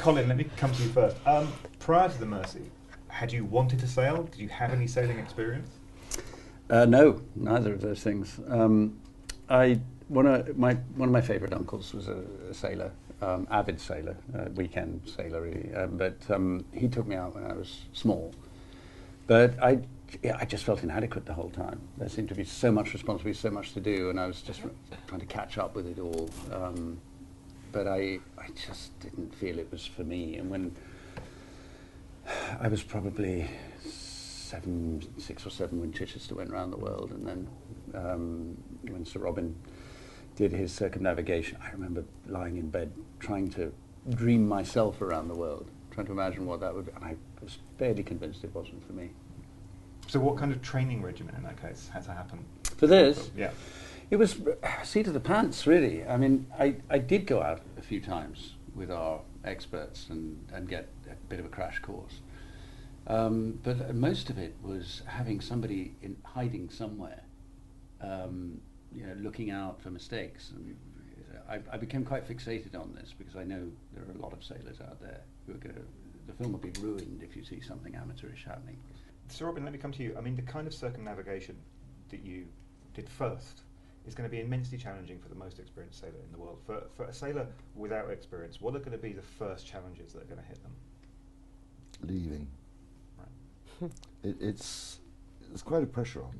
Colin, let me come to you first. Prior to the Mersey, had you wanted to sail? Did you have any sailing experience? No, neither of those things. One of my favourite uncles was a sailor, avid sailor, weekend sailor really. But he took me out when I was small. But I just felt inadequate the whole time. There seemed to be so much responsibility, so much to do, and I was just trying to catch up with it all. But I just didn't feel it was for me. And when I was probably 6 or 7 when Chichester went around the world, and then when Sir Robin did his circumnavigation, I remember lying in bed trying to dream myself around the world, trying to imagine what that would be, and I was fairly convinced it wasn't for me. So what kind of training regimen in that case had to happen? For this? Yeah. It was seat of the pants, really. I mean, I did go out a few times with our experts and get a bit of a crash course. But most of it was having somebody hiding somewhere, looking out for mistakes. And I became quite fixated on this because I know there are a lot of sailors out there who are the film will be ruined if you see something amateurish happening. Sir Robin, let me come to you. I mean, the kind of circumnavigation that you did first is going to be immensely challenging for the most experienced sailor in the world. For a sailor without experience, what are going to be the first challenges that are going to hit them? Leaving. Right. It's quite a pressure on.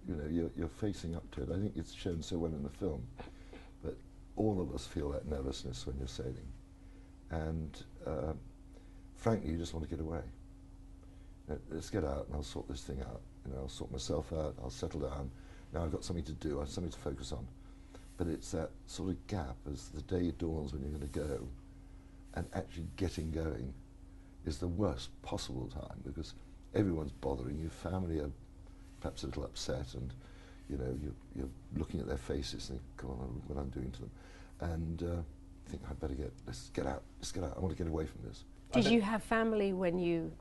You know, you're facing up to it. I think it's shown so well in the film, but all of us feel that nervousness when you're sailing, and frankly, you just want to get away. Let's get out, and I'll sort this thing out. You know, I'll sort myself out. I'll settle down. Now I've got something to do. I have something to focus on. But it's that sort of gap as the day dawns when you're going to go, and actually getting going is the worst possible time because everyone's bothering you. Family are perhaps a little upset, and you know you're looking at their faces and think, God, what I'm doing to them, and think let's get out. I want to get away from this. Did you have family when you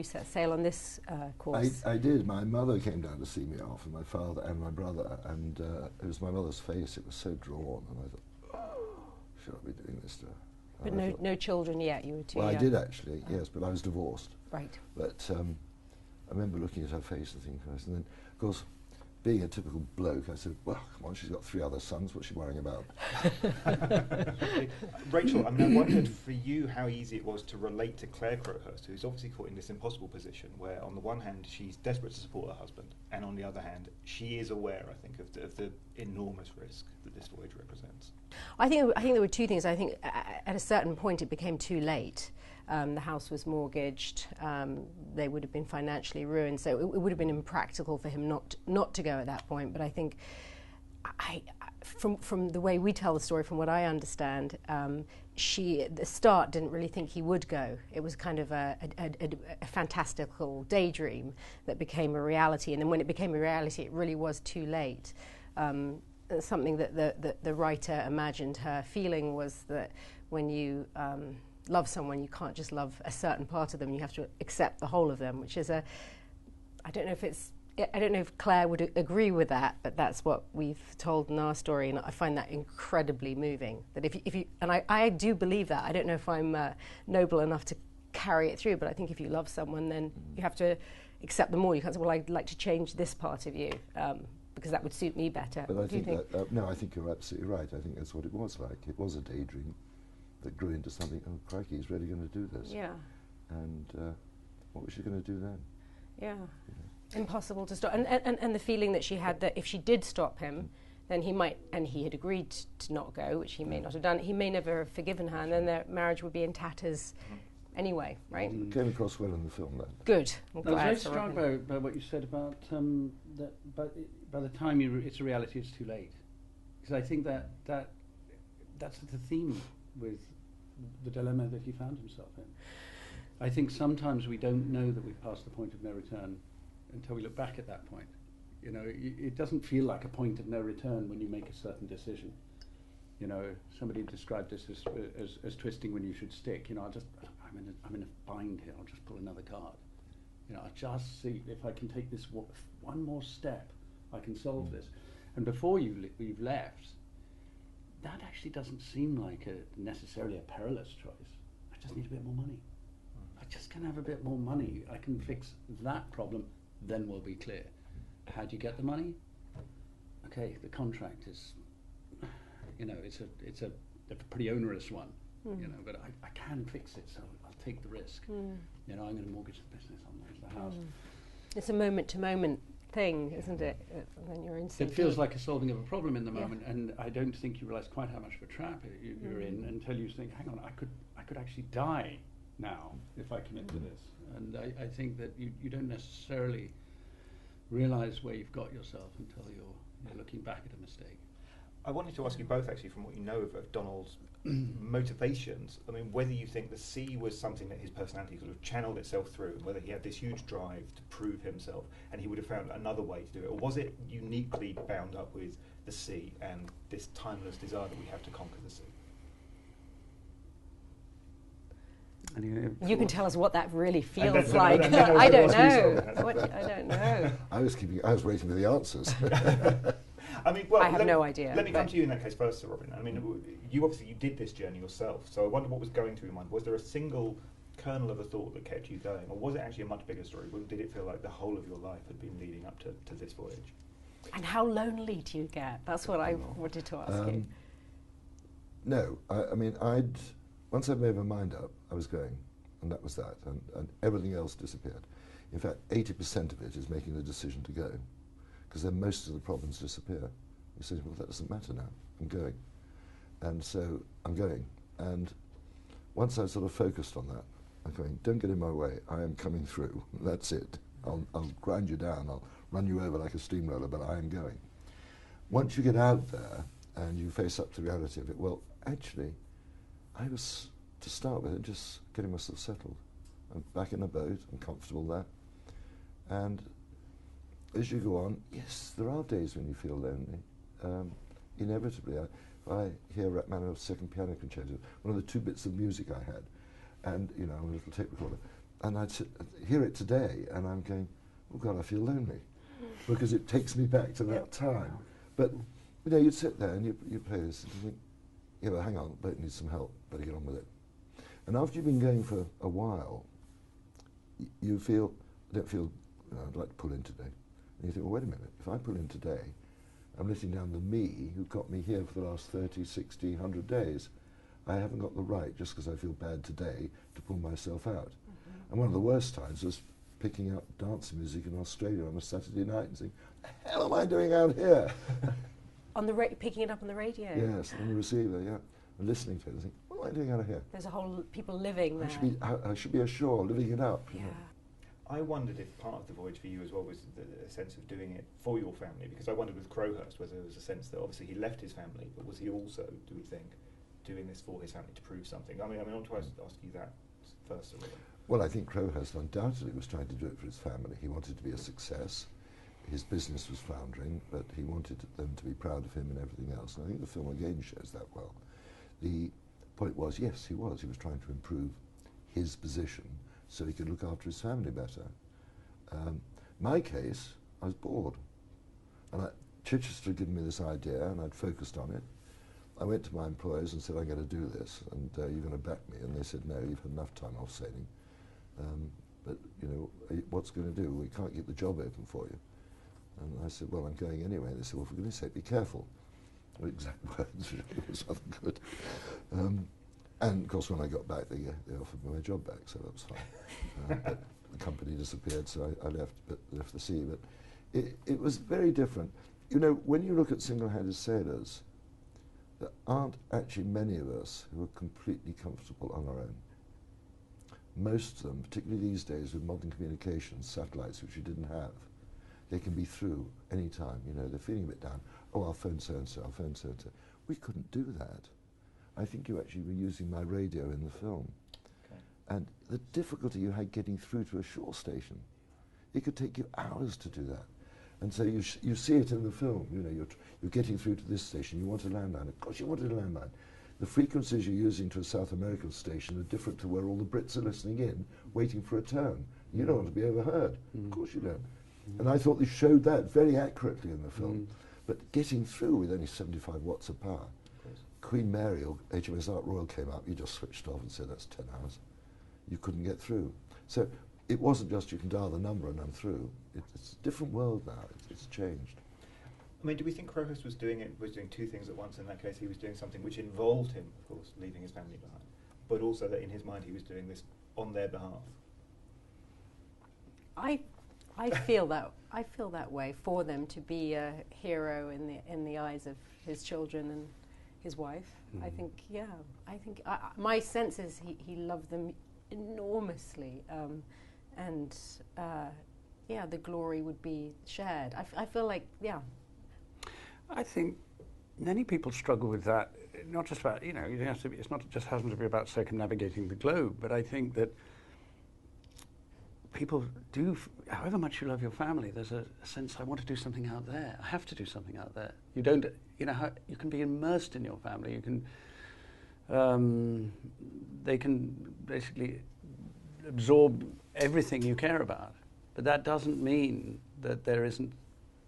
set sail on this course? I did. My mother came down to see me off, and my father and my brother, and it was my mother's face. It was so drawn, and I thought, should I be doing this to her? But no children yet. You were too young. young. I did actually, yes, but I was divorced. Right. But I remember looking at her face and thinking, and then of course, being a typical bloke, I said, well, come on, she's got 3 other sons, what's she worrying about? Rachel, I mean, I wondered for you how easy it was to relate to Claire Crowhurst, who's obviously caught in this impossible position where on the one hand she's desperate to support her husband, and on the other hand she is aware, I think, of the enormous risk that this voyage represents. I think there were 2 things. I think at a certain point it became too late. The house was mortgaged. They would have been financially ruined, so it would have been impractical for him not to go at that point. But I think, from the way we tell the story, from what I understand, she at the start didn't really think he would go. It was kind of a fantastical daydream that became a reality, and then when it became a reality, it really was too late. Something that the writer imagined her feeling was that when you love someone, you can't just love a certain part of them, you have to accept the whole of them, which is I don't know if Claire would agree with that, but that's what we've told in our story, and I find that incredibly moving. That if you and I do believe that. I don't know if I'm noble enough to carry it through, but I think if you love someone, then you have to accept them all. You can't say, well, I'd like to change this part of you, because that would suit me better. But I think no, I think you're absolutely right. I think that's what it was like. It was a daydream that grew into something. Oh, crikey, he's really going to do this. Yeah. And what was she going to do then? Yeah. Impossible to stop. And the feeling that she had that if she did stop him, then he might, and he had agreed to not go, which he may not have done, he may never have forgiven her, and then their marriage would be in tatters anyway, right? It came across well in the film then. Good. I was very struck by what you said about that by the time it's a reality, it's too late. Because I think that's the theme with the dilemma that he found himself in. I think sometimes we don't know that we've passed the point of no return until we look back at that point. You know, it doesn't feel like a point of no return when you make a certain decision. You know, somebody described this as twisting when you should stick. You know, I'm in a bind here. I'll just pull another card. You know, I'll just see if I can take this one more step. I can solve this. And before you've left, that actually doesn't seem like necessarily a perilous choice. just need a bit more money. I just can have a bit more money. I can fix that problem, then we'll be clear. How do you get the money? Okay, the contract is, you know, it's a pretty onerous one, you know, but I can fix it, so I'll take the risk. You know, I'm going to mortgage the business, I'll mortgage the house. It's a moment-to-moment thing, isn't it? When you're in It feels like a solving of a problem in the moment, and I don't think you realise quite how much of a trap you're in until you think, hang on, I could actually die now if I commit to this. And I think that you don't necessarily realise where you've got yourself until you're looking back at a mistake. I wanted to ask you both, actually, from what you know of Donald's motivations, I mean, whether you think the sea was something that his personality sort of channeled itself through, and whether he had this huge drive to prove himself, and he would have found another way to do it, or was it uniquely bound up with the sea and this timeless desire that we have to conquer the sea? You can tell us what that really feels that's like. I don't know. I don't know. I was waiting for the answers. I mean, well, I have no idea. Let me come to you in that case first, Sir Robin. I mean, you did this journey yourself, so I wonder what was going through your mind. Was there a single kernel of a thought that kept you going, or was it actually a much bigger story? Did it feel like the whole of your life had been leading up to this voyage? And how lonely do you get? That's what I wanted to ask you. No, I mean, once I'd made my mind up, I was going, and that was that, and everything else disappeared. In fact, 80% of it is making the decision to go, because then most of the problems disappear. You say, well, that doesn't matter now, I'm going. And so I'm going. And once I sort of focused on that, I'm going, don't get in my way, I am coming through, that's it. I'll grind you down, I'll run you over like a steamroller, but I am going. Once you get out there and you face up to the reality of it, well, actually, I was, to start with, just getting myself settled. I'm back in a boat, I'm comfortable there. And as you go on, yes, there are days when you feel lonely. Inevitably, I hear Rachmaninoff's Second Piano Concerto, one of the 2 bits of music I had, and, you know, I'm a little tape recorder, and I'd hear it today, and I'm going, oh God, I feel lonely, because it takes me back to that time. But, you know, you'd sit there and you play this, and you think, yeah, but hang on, the boat needs some help, better get on with it. And after you've been going for a while, you don't feel, I'd like to pull in today. And you think, well, wait a minute, if I pull in today, I'm letting down the me who got me here for the last 30, 60, 100 days. I haven't got the right, just because I feel bad today, to pull myself out. And one of the worst times was picking up dance music in Australia on a Saturday night and saying, what the hell am I doing out here? On the picking it up on the radio? Yes, on the receiver, yeah. And listening to it and think, what am I doing out of here? There's a whole people living there. I should be ashore, living it up. Yeah. You know. I wondered if part of the voyage for you as well was a sense of doing it for your family, because I wondered with Crowhurst whether there was a sense that obviously he left his family, but was he also, do we think, doing this for his family to prove something? I want to ask you that first. Well, I think Crowhurst undoubtedly was trying to do it for his family. He wanted to be a success. His business was floundering, but he wanted them to be proud of him and everything else. And I think the film again shows that well. The point was, yes, he was trying to improve his position so he could look after his family better. My case, I was bored. And Chichester had given me this idea, and I'd focused on it. I went to my employers and said, I'm going to do this, and you're going to back me. And they said, no, you've had enough time off sailing. But, you know, what's going to do? We can't keep the job open for you. And I said, well, I'm going anyway. They said, well, for goodness sake, be careful. The exact words, it was rather good. And, of course, when I got back, they offered me my job back, so that was fine. But the company disappeared, so I left the sea. But it was very different. You know, when you look at single-handed sailors, there aren't actually many of us who are completely comfortable on our own. Most of them, particularly these days with modern communications, satellites, which we didn't have, they can be through any time. You know, they're feeling a bit down. Oh, I'll phone so-and-so, I'll phone so-and-so. We couldn't do that. I think you actually were using my radio in the film. Okay. And the difficulty you had getting through to a shore station, it could take you hours to do that. And so you see it in the film. You know, you're getting through to this station, you want a landline. Of course you wanted a landline. The frequencies you're using to a South American station are different to where all the Brits are listening in, waiting for a turn. You don't want to be overheard. Of course you don't. And I thought they showed that very accurately in the film. But getting through with only 75 watts of power, Queen Mary or HMS Ark Royal came up, you just switched off and said, that's 10 hours. You couldn't get through. So it wasn't just you can dial the number and I'm through. It's a different world now. It's changed. I mean, do we think Crowhurst was doing two things at once? In that case, he was doing something which involved him, of course, leaving his family behind, but also that in his mind he was doing this on their behalf. I feel that way for them, to be a hero in the eyes of his children and his wife. I think my sense is he loved them enormously, and the glory would be shared. I feel like I think many people struggle with that. Not just about, you don't have to be, it's not just hasn't to be about circumnavigating the globe, but I think that people do, however much you love your family, there's a sense, I want to do something out there. I have to do something out there. You don't, you can be immersed in your family. You can, they can basically absorb everything you care about. But that doesn't mean that there isn't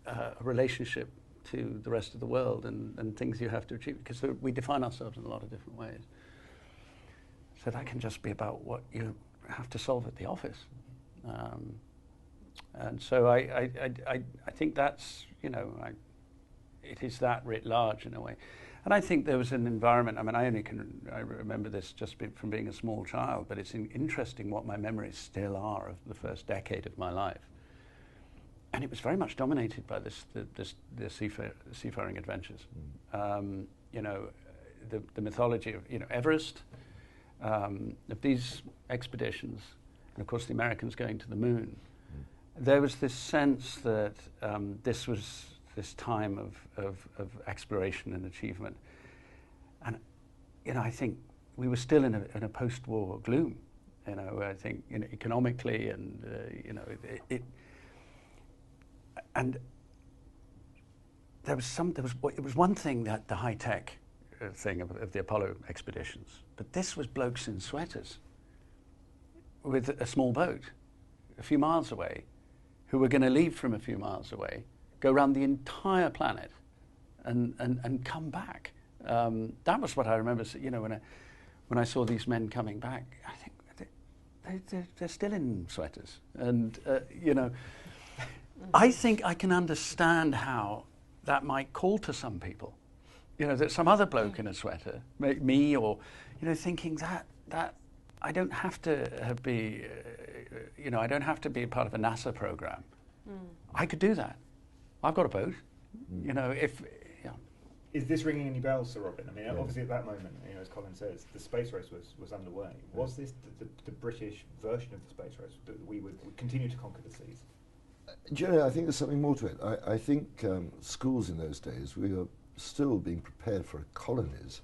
a relationship to the rest of the world and things you have to achieve, because we define ourselves in a lot of different ways. So that can just be about what you have to solve at the office. And so I think that's, it is that writ large in a way. And I think there was an environment, I remember this just from being a small child, but it's interesting what my memories still are of the first decade of my life. And it was very much dominated by the seafaring adventures. The mythology of Everest, of these expeditions, and of course the Americans going to the moon. There was this sense that this was this time of exploration and achievement. And I think we were still in a post-war gloom. I think economically and and it was one thing, that the high-tech thing of the Apollo expeditions, but this was blokes in sweaters with a small boat a few miles away, who were going to leave from a few miles away, go around the entire planet and come back. That was what I remember, when I saw these men coming back. I think they're still in sweaters. And, I think I can understand how that might call to some people. That some other bloke in a sweater, me or, thinking that I don't have to be, I don't have to be a part of a NASA program. I could do that. I've got a boat. Is this ringing any bells, Sir Robin? Obviously at that moment, as Colin says, the space race was underway. Was this the British version of the space race, that we would continue to conquer the seas? Jerry, I think there's something more to it. I think schools in those days, we were still being prepared for colonies,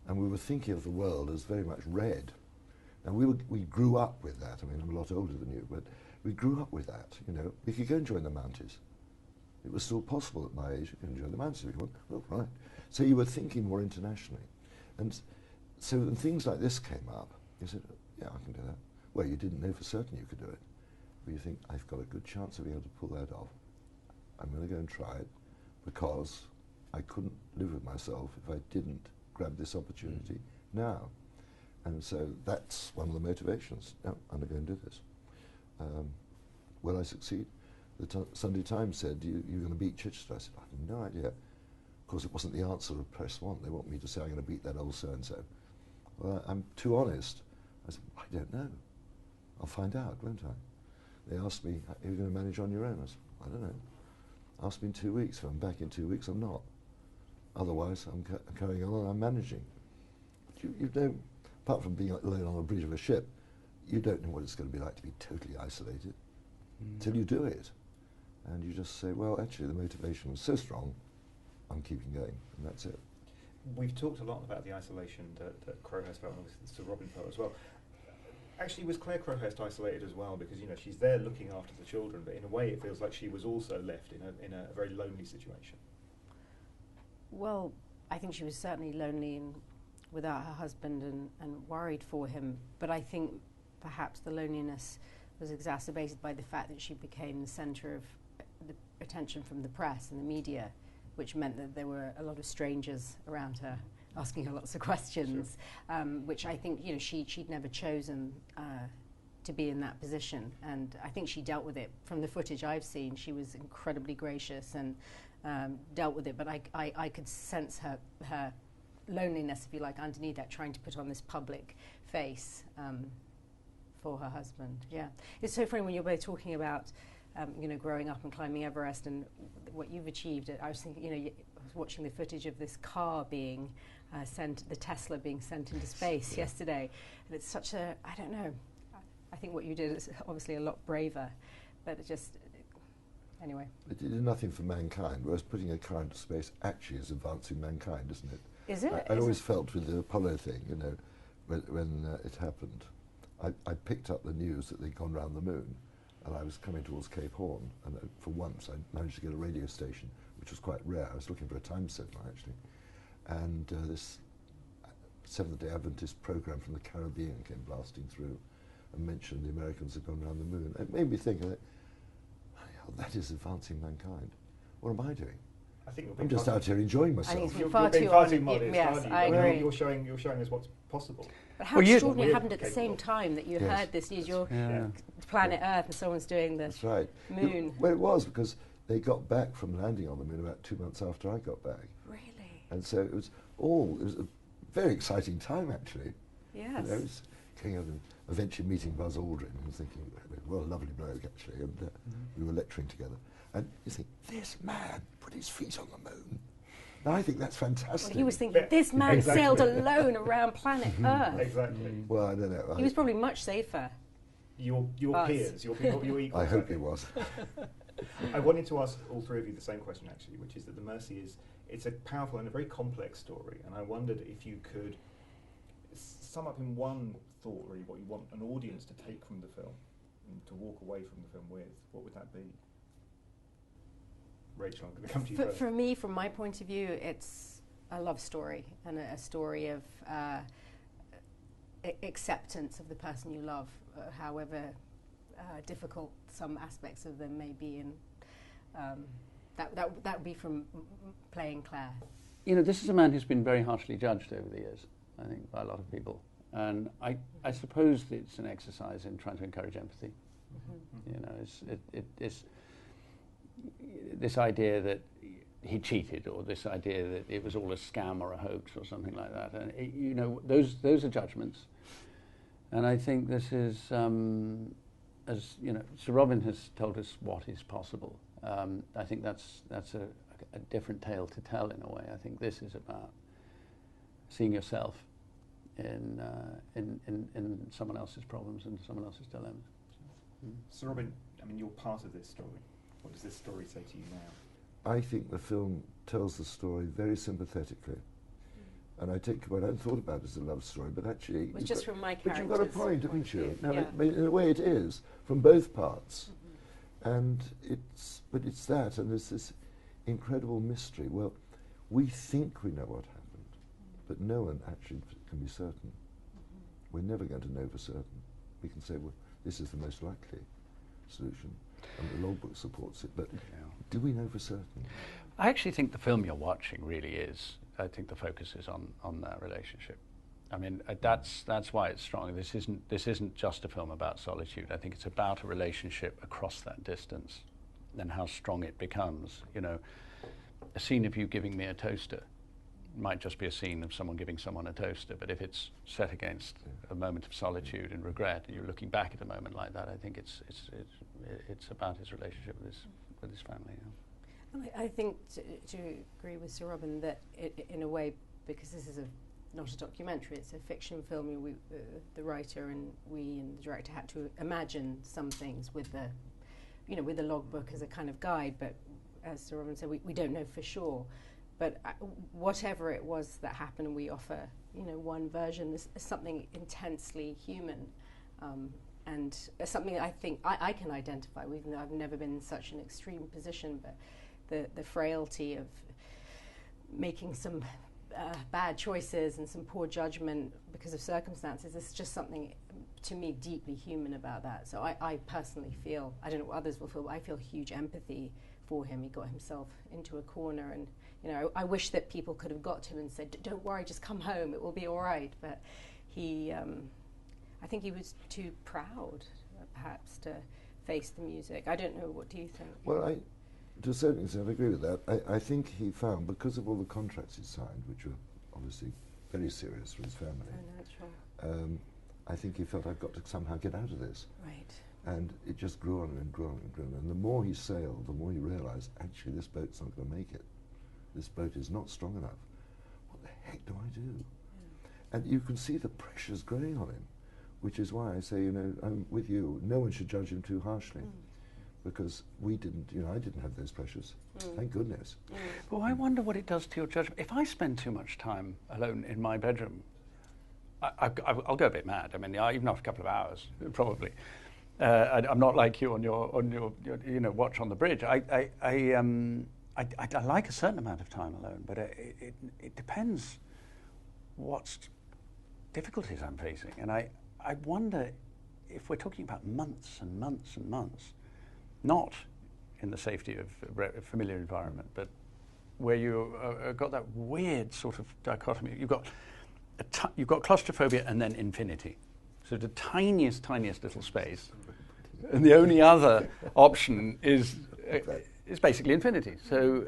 and we were thinking of the world as very much red. And we grew up with that. I'm a lot older than you, but we grew up with that. We could go and join the Mounties. It was still possible at my age. You could join the Mounties if you want. Well, right. So you were thinking more internationally, and so when things like this came up, you said, "Yeah, I can do that." Well, you didn't know for certain you could do it. But you think, I've got a good chance of being able to pull that off. I'm going to go and try it, because I couldn't live with myself if I didn't grab this opportunity now. And so that's one of the motivations. No, I'm going to go and do this. Will I succeed? The Sunday Times said, you're going to beat Chichester. I said, I have no idea. Of course, it wasn't the answer of press one. They want me to say I'm going to beat that old so-and-so. Well, I'm too honest. I said, I don't know. I'll find out, won't I? They asked me, are you going to manage on your own? I said, I don't know. Ask me in 2 weeks. If I'm back in 2 weeks, I'm not. Otherwise, I'm carrying on and I'm managing. You don't, apart from being alone on the bridge of a ship, you don't know what it's going to be like to be totally isolated till you do it. And you just say, well, actually, the motivation was so strong, I'm keeping going, and that's it. We've talked a lot about the isolation that Crowhurst felt, and obviously Sir Robin felt as well. Actually, was Claire Crowhurst isolated as well? Because she's there looking after the children, but in a way, it feels like she was also left in a very lonely situation. Well, I think she was certainly lonely without her husband and worried for him. But I think perhaps the loneliness was exacerbated by the fact that she became the centre of the attention from the press and the media, which meant that there were a lot of strangers around her asking her lots of questions, which I think, she'd never chosen to be in that position, and I think she dealt with it. From the footage I've seen, she was incredibly gracious and dealt with it, but I could sense her loneliness, if you like, underneath that, trying to put on this public face for her husband. Yeah, it's so funny when you're both talking about growing up and climbing Everest and what you've achieved. I was thinking, I was watching the footage of this car being the Tesla being sent into space yesterday, and it's such a, I don't know, I think what you did is obviously a lot braver, but it just, anyway. It did nothing for mankind, whereas putting a car into space actually is advancing mankind, isn't it? Is it? I always felt with the Apollo thing, when it happened, I picked up the news that they'd gone round the moon, and I was coming towards Cape Horn, and for once I managed to get a radio station, which was quite rare. I was looking for a time signal, actually, and this Seventh-day Adventist program from the Caribbean came blasting through and mentioned the Americans had gone round the moon. It made me think, that is advancing mankind. What am I doing? I think I'm just out here enjoying myself. I think You're far being too far too on. modest, Yes, aren't you? I agree. You're showing us what's possible. But how Well, extraordinary it we're happened at the same capable. time that you Yes. heard this. You're Yeah. planet Earth and someone's doing the That's right. moon. Well, it was because they got back from landing on the moon about 2 months after I got back. Really? And so it was a very exciting time, actually. Yes. It was going out and eventually meeting Buzz Aldrin and thinking, well, a lovely bloke, actually, and we were lecturing together. And you think, this man put his feet on the moon. Now, I think that's fantastic. Well, he was thinking, this man sailed alone around planet Earth. Exactly. Well, I don't know. He was probably much safer. Your Us. peers, your equals. I hope he was. I wanted to ask all three of you the same question, actually, which is that The Mercy it's a powerful and a very complex story, and I wondered if you could sum up in one thought, really, what you want an audience to take from the film, and to walk away from the film with. What would that be? Rachel, I'm going to come to you first. For me, from my point of view, it's a love story and a story of acceptance of the person you love, however difficult some aspects of them may be. And that would be from playing Claire. This is a man who's been very harshly judged over the years, I think, by a lot of people. And I suppose it's an exercise in trying to encourage empathy. It's this idea that he cheated, or this idea that it was all a scam or a hoax or something like that. And those are judgments. And I think this is, as Sir Robin has told us what is possible. I think that's a different tale to tell in a way. I think this is about seeing yourself in someone else's problems and someone else's dilemmas. So, Robin, you're part of this story. What does this story say to you now? I think the film tells the story very sympathetically. And I hadn't thought about it as a love story, but actually... It was just from my But character's you've got a point, haven't you? No, yeah. in a way it is, from both parts. And it's that, and there's this incredible mystery. Well, we think we know what happened, but no one actually can be certain. We're never going to know for certain. We can say, well, this is the most likely solution, and the logbook supports it, but do we know for certain? I actually think the film you're watching really is, I think the focus is on that relationship. That's why it's strong. This isn't just a film about solitude. I think it's about a relationship across that distance and how strong it becomes. A scene of you giving me a toaster might just be a scene of someone giving someone a toaster, but if it's set against a moment of solitude and regret, and you're looking back at a moment like that, I think it's about his relationship with his family. I think to agree with Sir Robin that in a way, because this is not a documentary, it's a fiction film. The writer and we and the director had to imagine some things with the logbook as a kind of guide. But as Sir Robin said, we don't know for sure. But whatever it was that happened, we offer one version. There's something intensely human, and something I think I can identify with, even though I've never been in such an extreme position. But the frailty of making some bad choices and some poor judgment because of circumstances is just something, to me, deeply human about that. So I personally feel, I don't know what others will feel, but I feel huge empathy for him. He got himself into a corner and You know, I wish that people could have got to him and said, "Don't worry, just come home. It will be all right." But he, I think he was too proud, perhaps, to face the music. I don't know. What do you think? Well, to a certain extent, I agree with that. I think he found, because of all the contracts he signed, which were obviously very serious for his family, I think he felt, I've got to somehow get out of this. Right. And it just grew on and grew on and grew on. And the more he sailed, the more he realised, actually, this boat's not going to make it. This boat is not strong enough. What the heck do I do? Yeah. And you can see the pressures growing on him, which is why I say, you know, I'm with you. No one should judge him too harshly. Because we didn't, you know, I didn't have those pressures. Thank goodness. Well, I wonder what it does to your judgment. If I spend too much time alone in my bedroom, I'll go a bit mad. I mean, even after a couple of hours, probably. I'm not like you on your you know, watch on the bridge. I like a certain amount of time alone, but it depends what difficulties I'm facing, and I wonder if we're talking about months and months and months, not in the safety of a familiar environment, but where you got that weird sort of dichotomy. You've got claustrophobia and then infinity. So the tiniest little space, and the only other option is basically infinity. So,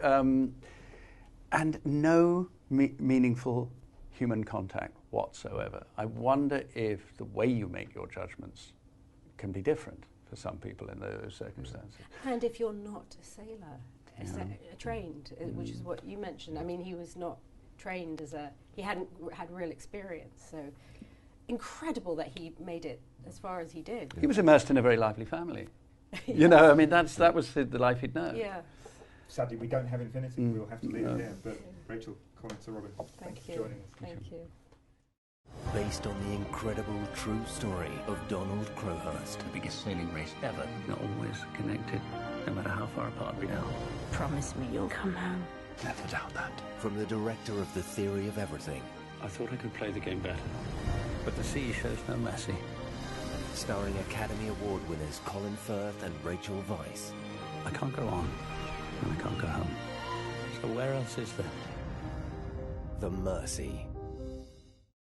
and no meaningful human contact whatsoever. I wonder if the way you make your judgments can be different for some people in those circumstances. And if you're not a sailor, trained, which is what you mentioned. I mean, he was not trained he hadn't had real experience, so incredible that he made it as far as he did. He was immersed in a very lively family. You know, I mean, that was the life he'd known. Yeah. Sadly, we don't have infinity. We'll have to leave it here. But Rachel, Colin, Sir Robin, thank you for joining us. Thank you. Based on the incredible true story of Donald Crowhurst. The biggest sailing race ever. Not always connected, no matter how far apart we are. Promise me you'll come home. Never doubt that. From the director of The Theory of Everything. I thought I could play the game better, but the sea shows no mercy. Starring Academy Award winners Colin Firth and Rachel Weisz. I can't go on, and I can't go home. So where else is there? The Mercy.